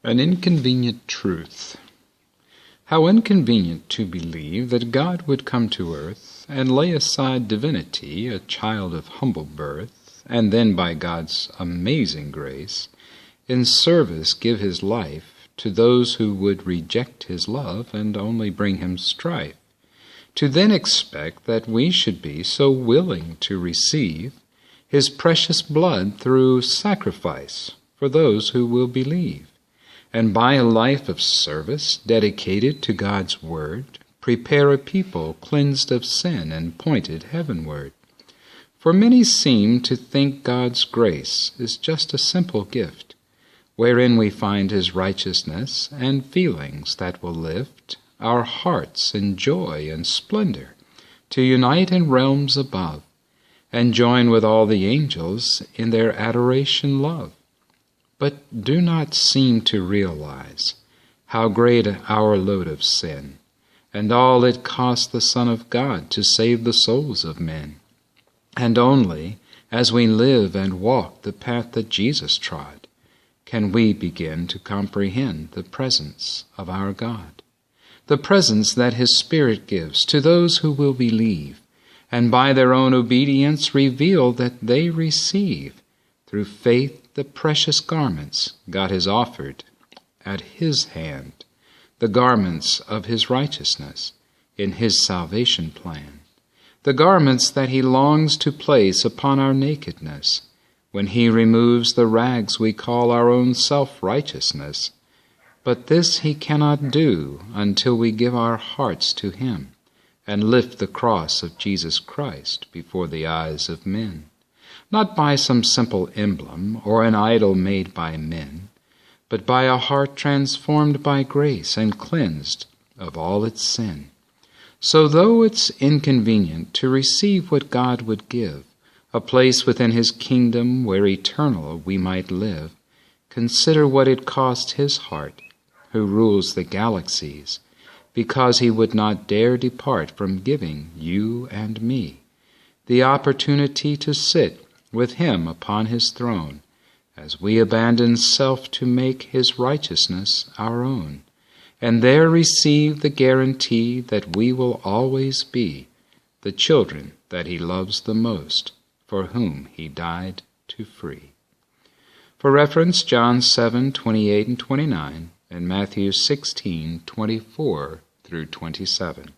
An Inconvenient Truth. How inconvenient to believe that God would come to earth and lay aside divinity, a child of humble birth, and then by God's amazing grace, in service give his life to those who would reject his love and only bring him strife. To then expect that we should be so willing to receive his precious blood through sacrifice for those who will believe, and by a life of service dedicated to God's word, prepare a people cleansed of sin and pointed heavenward. For many seem to think God's grace is just a simple gift, wherein we find his righteousness and feelings that will lift our hearts in joy and splendor, to unite in realms above, and join with all the angels in their adoration love, but do not seem to realize how great our load of sin, and all it cost the Son of God to save the souls of men. And only as we live and walk the path that Jesus trod, can we begin to comprehend the presence of our God, the presence that his Spirit gives to those who will believe, and by their own obedience reveal that they receive, through faith, the precious garments God has offered at his hand, the garments of his righteousness in his salvation plan, the garments that he longs to place upon our nakedness when he removes the rags we call our own self-righteousness. But this he cannot do until we give our hearts to him and lift the cross of Jesus Christ before the eyes of men, not by some simple emblem or an idol made by men, but by a heart transformed by grace and cleansed of all its sin. So though it's inconvenient to receive what God would give, a place within his kingdom where eternal we might live, consider what it cost his heart, who rules the galaxies, because he would not dare depart from giving you and me the opportunity to sit with him upon his throne, as we abandon self to make his righteousness our own, and there receive the guarantee that we will always be the children that he loves the most, for whom he died to free. For reference, John 7:28 and 29, and Matthew 16:24 through 27.